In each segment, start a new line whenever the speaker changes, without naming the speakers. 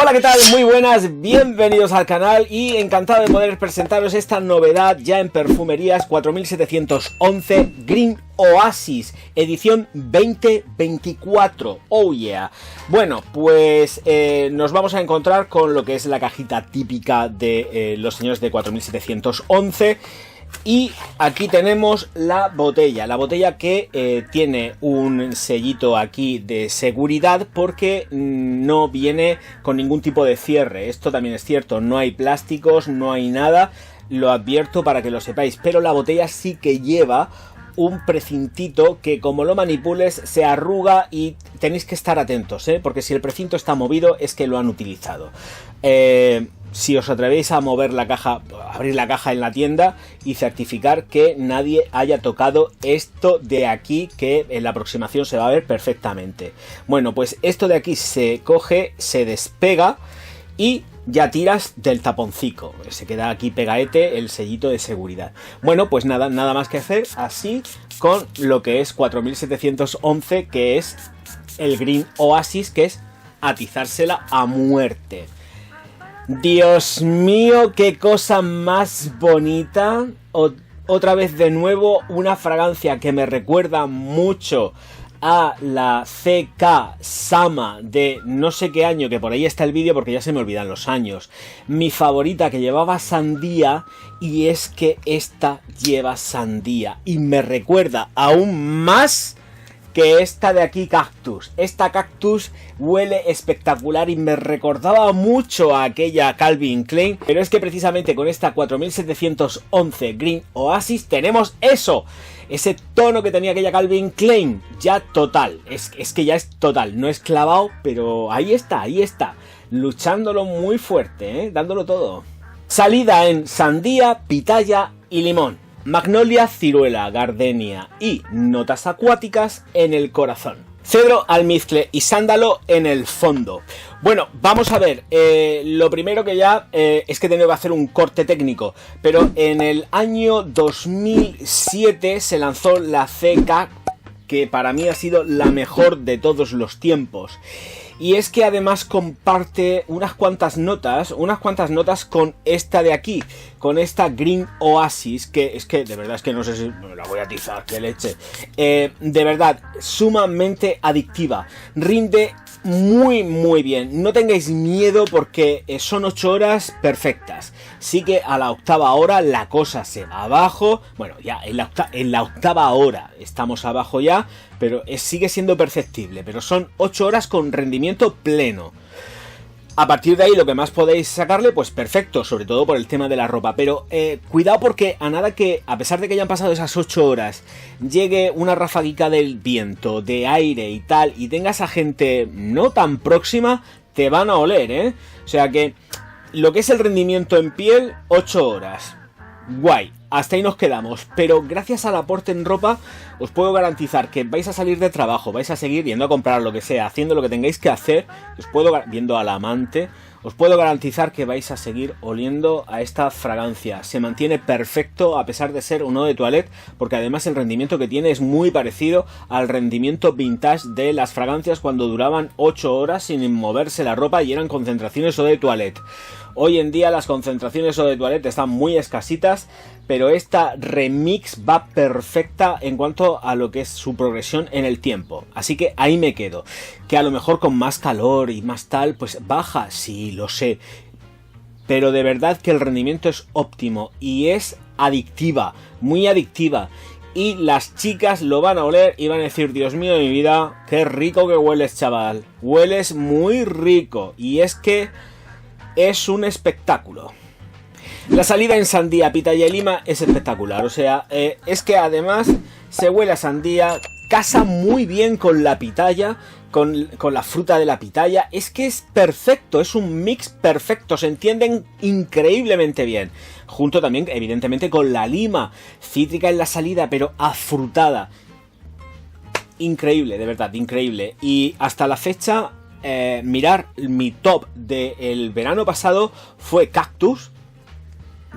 Hola, ¿qué tal? Muy buenas, bienvenidos al canal y encantado de poder presentaros esta novedad ya en perfumerías 4711 Green Oasis, edición 2024, oh yeah. Bueno, pues nos vamos a encontrar con lo que es la cajita típica de los señores de 4711. Y aquí tenemos la botella que tiene un sellito aquí de seguridad porque no viene con ningún tipo de cierre. Esto también es cierto, no hay plásticos, no hay nada, lo advierto para que lo sepáis, pero la botella sí que lleva un precintito que como lo manipules se arruga y tenéis que estar atentos, porque si el precinto está movido es que lo han utilizado. Si os atrevéis a mover la caja, abrir la caja en la tienda y certificar que nadie haya tocado esto de aquí, que en la aproximación se va a ver perfectamente. Bueno, pues esto de aquí se coge, se despega y ya tiras del taponcico. Se queda aquí pegaete el sellito de seguridad. Bueno, pues nada más que hacer así con lo que es 4711, que es el Green Oasis, que es atizársela a muerte. Dios mío, qué cosa más bonita. Otra vez de nuevo una fragancia que me recuerda mucho a la CK Sama de no sé qué año, que por ahí está el vídeo porque ya se me olvidan los años. Mi favorita, que llevaba sandía, y es que esta lleva sandía y me recuerda aún más que esta de aquí, cactus. Esta cactus huele espectacular y me recordaba mucho a aquella Calvin Klein, pero es que precisamente con esta 4711 Green Oasis tenemos eso, ese tono que tenía aquella Calvin Klein, ya total, es que ya es total, no es clavado, pero ahí está, luchándolo muy fuerte, dándolo todo. Salida en sandía, pitaya y limón. Magnolia, ciruela, gardenia y notas acuáticas en el corazón. Cedro, almizcle y sándalo en el fondo. Bueno, vamos a ver, lo primero que ya es que he tenido que hacer un corte técnico, pero en el año 2007 se lanzó la CK, que para mí ha sido la mejor de todos los tiempos. Y es que además comparte unas cuantas notas con esta de aquí, con esta Green Oasis, que es que de verdad es que no sé si me la voy a atizar, qué leche. De verdad, sumamente adictiva, rinde muy bien, no tengáis miedo porque son 8 horas perfectas. Sí que a la octava hora la cosa se va abajo, bueno, ya en la octava hora estamos abajo ya, pero sigue siendo perceptible, pero son 8 horas con rendimiento pleno. A partir de ahí lo que más podéis sacarle, pues perfecto, sobre todo por el tema de la ropa, pero cuidado porque a nada que, a pesar de que hayan pasado esas 8 horas, llegue una rafaguica del viento, de aire y tal, y tengas a gente no tan próxima, te van a oler, O sea que lo que es el rendimiento en piel, 8 horas. Guay, hasta ahí nos quedamos, pero gracias al aporte en ropa os puedo garantizar que vais a salir de trabajo, vais a seguir yendo a comprar lo que sea, haciendo lo que tengáis que hacer, viendo al amante, os puedo garantizar que vais a seguir oliendo a esta fragancia. Se mantiene perfecto a pesar de ser un eau de toilette, porque además el rendimiento que tiene es muy parecido al rendimiento vintage de las fragancias cuando duraban 8 horas sin moverse la ropa y eran concentraciones eau de toilette. Hoy en día las concentraciones eau de toilette están muy escasitas, pero esta remix va perfecta en cuanto a lo que es su progresión en el tiempo. Así que ahí me quedo. Que a lo mejor con más calor y más tal, pues baja, sí, lo sé. Pero de verdad que el rendimiento es óptimo y es adictiva, muy adictiva. Y las chicas lo van a oler y van a decir, Dios mío de mi vida, qué rico que hueles, chaval. Hueles muy rico. Y es que es un espectáculo. La salida en sandía, pitaya y lima es espectacular. O sea, es que además se huele a sandía, casa muy bien con la pitaya, con la fruta de la pitaya. Es que es perfecto, es un mix perfecto, se entienden increíblemente bien. Junto también, evidentemente, con la lima, cítrica en la salida, pero afrutada. Increíble, de verdad, increíble. Y hasta la fecha, mirar mi top del verano pasado fue Cactus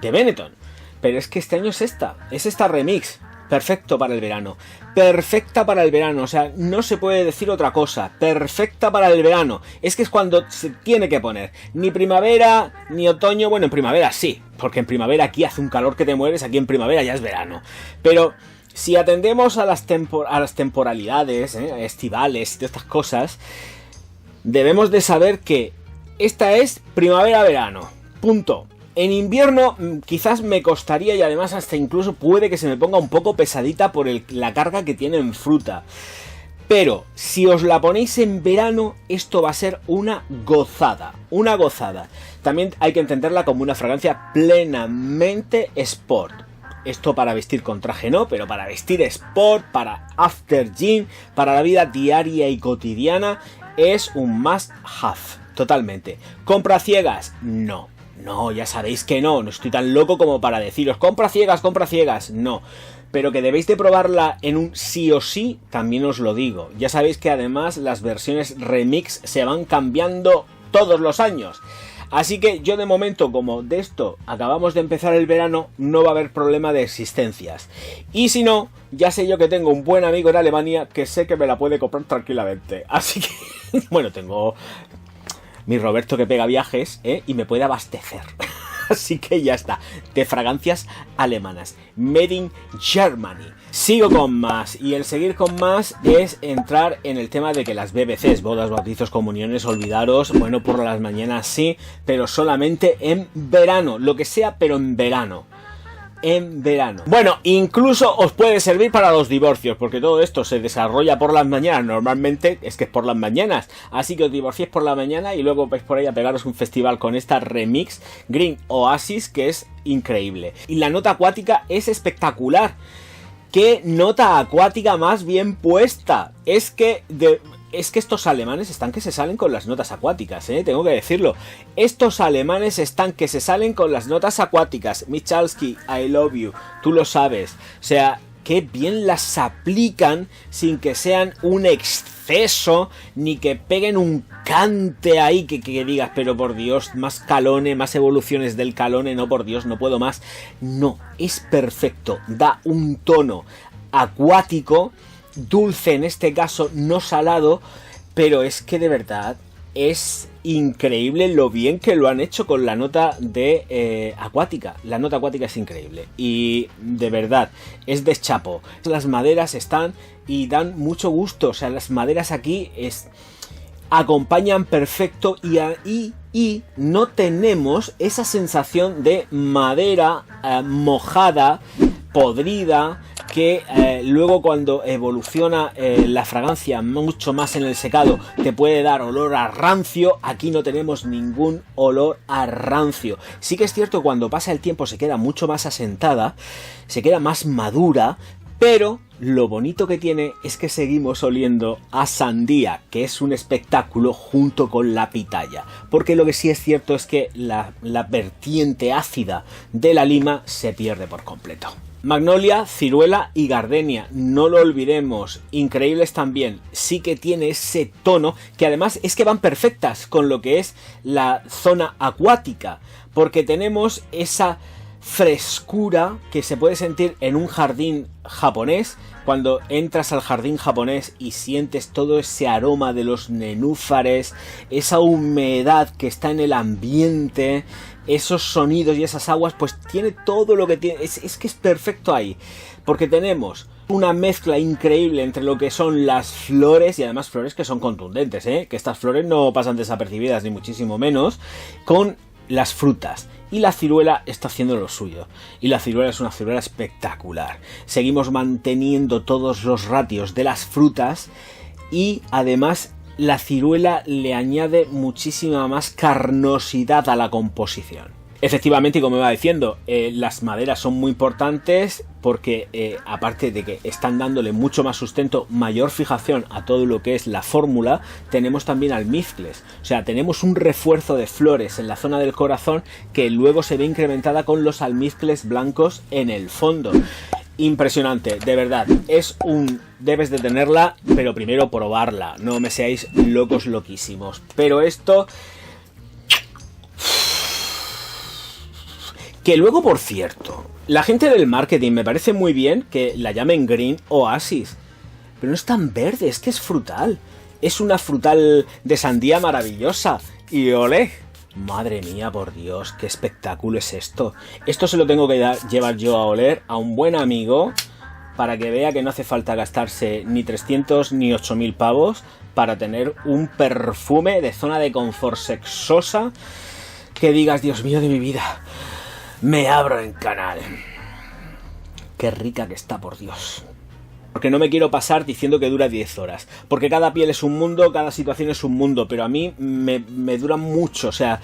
de Benetton, pero es que este año es esta remix perfecto para el verano. Perfecta para el verano, o sea, no se puede decir otra cosa. Perfecta para el verano. Es que es cuando se tiene que poner. Ni primavera, ni otoño. Bueno, en primavera sí, porque en primavera aquí hace un calor que te mueres, aquí en primavera ya es verano. Pero si atendemos a las temporalidades, estivales y todas estas cosas, debemos de saber que esta es primavera-verano. Punto. En invierno quizás me costaría y además hasta incluso puede que se me ponga un poco pesadita por la carga que tiene en fruta. Pero si os la ponéis en verano, esto va a ser una gozada. Una gozada. También hay que entenderla como una fragancia plenamente sport. Esto para vestir con traje no, pero para vestir sport, para after gym, para la vida diaria y cotidiana, es un must have. Totalmente. ¿Compra ciegas? No. No, ya sabéis que no estoy tan loco como para deciros compra ciegas, no. Pero que debéis de probarla en un sí o sí, también os lo digo. Ya sabéis que además las versiones remix se van cambiando todos los años. Así que yo de momento, como de esto acabamos de empezar el verano, no va a haber problema de existencias. Y si no, ya sé yo que tengo un buen amigo en Alemania que sé que me la puede comprar tranquilamente. Así que, bueno, tengo mi Roberto que pega viajes, y me puede abastecer. Así que ya está, de fragancias alemanas, Made in Germany. Sigo con más, y el seguir con más es entrar en el tema de que las BBCs, bodas, bautizos, comuniones, olvidaros, bueno, por las mañanas sí, pero solamente en verano, lo que sea, pero en verano. En verano. Bueno, incluso os puede servir para los divorcios, porque todo esto se desarrolla por las mañanas. Normalmente es que es por las mañanas, así que os divorciéis por la mañana y luego vais por ahí a pegaros un festival con esta remix Green Oasis, que es increíble. Y la nota acuática es espectacular. ¡Qué nota acuática más bien puesta! Es que estos alemanes están que se salen con las notas acuáticas, tengo que decirlo. Estos alemanes están que se salen con las notas acuáticas. Michalski, I love you, tú lo sabes. O sea, qué bien las aplican sin que sean un exceso, ni que peguen un cante ahí que digas, pero por Dios, más calone, más evoluciones del calone, no, por Dios, no puedo más. No, es perfecto, da un tono acuático, dulce en este caso, no salado, pero es que de verdad es increíble lo bien que lo han hecho con la nota de acuática. La nota acuática es increíble y de verdad es de chapo. Las maderas están y dan mucho gusto, o sea, las maderas aquí acompañan perfecto y no tenemos esa sensación de madera mojada, podrida, que luego cuando evoluciona la fragancia mucho más en el secado te puede dar olor a rancio. Aquí no tenemos ningún olor a rancio. Sí que es cierto, cuando pasa el tiempo se queda mucho más asentada, se queda más madura, pero lo bonito que tiene es que seguimos oliendo a sandía, que es un espectáculo junto con la pitaya. Porque lo que sí es cierto es que la vertiente ácida de la lima se pierde por completo. Magnolia, ciruela y gardenia, no lo olvidemos, increíbles también. Sí que tiene ese tono que además es que van perfectas con lo que es la zona acuática, porque tenemos esa frescura que se puede sentir en un jardín japonés. Cuando entras al jardín japonés y sientes todo ese aroma de los nenúfares, esa humedad que está en el ambiente, esos sonidos y esas aguas, pues tiene todo lo que tiene. Es que es perfecto ahí, porque tenemos una mezcla increíble entre lo que son las flores, y además flores que son contundentes, que estas flores no pasan desapercibidas ni muchísimo menos, con las frutas. Y la ciruela está haciendo lo suyo. Y la ciruela es una ciruela espectacular. Seguimos manteniendo todos los ratios de las frutas y además la ciruela le añade muchísima más carnosidad a la composición. Efectivamente, y como iba diciendo, las maderas son muy importantes porque aparte de que están dándole mucho más sustento, mayor fijación a todo lo que es la fórmula, tenemos también almizcles. O sea, tenemos un refuerzo de flores en la zona del corazón que luego se ve incrementada con los almizcles blancos en el fondo. Impresionante, de verdad, debes de tenerla, pero primero probarla, no me seáis locos loquísimos. Pero esto... Que luego, por cierto, la gente del marketing me parece muy bien que la llamen Green Oasis, pero no es tan verde, es que es frutal. Es una frutal de sandía maravillosa. Y olé, madre mía, por Dios, qué espectáculo es esto. Esto se lo tengo que llevar yo a oler a un buen amigo para que vea que no hace falta gastarse ni 300 ni 8.000 pavos para tener un perfume de zona de confort sexosa que digas, Dios mío de mi vida, me abro en canal. Qué rica que está, por Dios. Porque no me quiero pasar diciendo que dura 10 horas. Porque cada piel es un mundo, cada situación es un mundo. Pero a mí me dura mucho. O sea,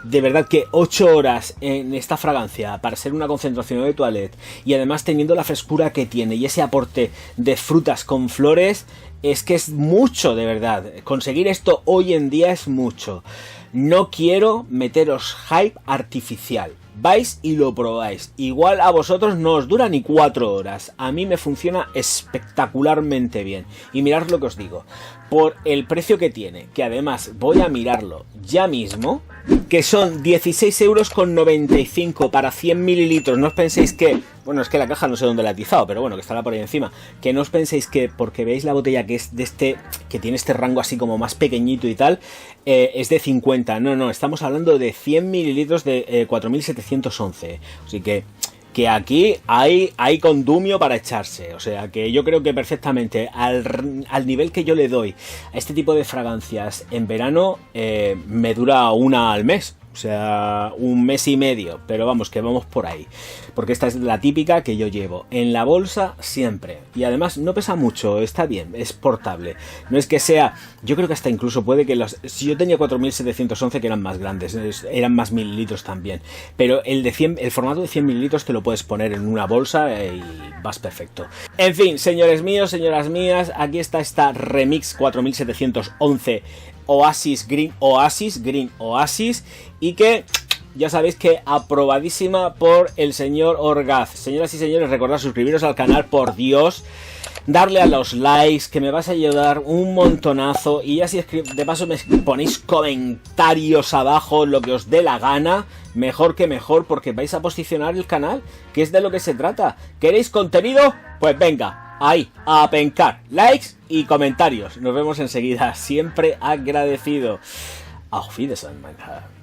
de verdad que 8 horas en esta fragancia para ser una concentración de toilette. Y además teniendo la frescura que tiene y ese aporte de frutas con flores. Es que es mucho, de verdad. Conseguir esto hoy en día es mucho. No quiero meteros hype artificial. Vais y lo probáis. Igual a vosotros no os dura ni 4 horas. A mí me funciona espectacularmente bien. Y mirad lo que os digo. Por el precio que tiene, que además voy a mirarlo ya mismo, que son 16,95 € para 100 mililitros. No os penséis que... Bueno, es que la caja no sé dónde la he atizado, pero bueno, que estará por ahí encima. Que no os penséis que porque veis la botella que es de este... que tiene este rango así como más pequeñito y tal, es de 50. No, estamos hablando de 100 mililitros de 4.711. Así que aquí hay condumio para echarse. O sea que yo creo que perfectamente al nivel que yo le doy a este tipo de fragancias en verano, me dura una al mes. O sea, un mes y medio, pero vamos, que vamos por ahí. Porque esta es la típica que yo llevo en la bolsa siempre. Y además no pesa mucho, está bien, es portable. No es que sea... Yo creo que hasta incluso puede que los... Si yo tenía 4.711 que eran más grandes, eran más mililitros también. Pero el formato de 100 mililitros te lo puedes poner en una bolsa y vas perfecto. En fin, señores míos, señoras mías, aquí está esta Remix 4711 Green Oasis, y que ya sabéis que aprobadísima por el señor Orgaz. Señoras y señores, recordad suscribiros al canal, por Dios, darle a los likes, que me vas a ayudar un montonazo, y ya si de paso me ponéis comentarios abajo, lo que os dé la gana, mejor que mejor, porque vais a posicionar el canal, que es de lo que se trata. ¿Queréis contenido? Pues venga, ahí, a pencar, likes y comentarios. Nos vemos enseguida, siempre agradecido. Auf Wiedersehen, mein Herr.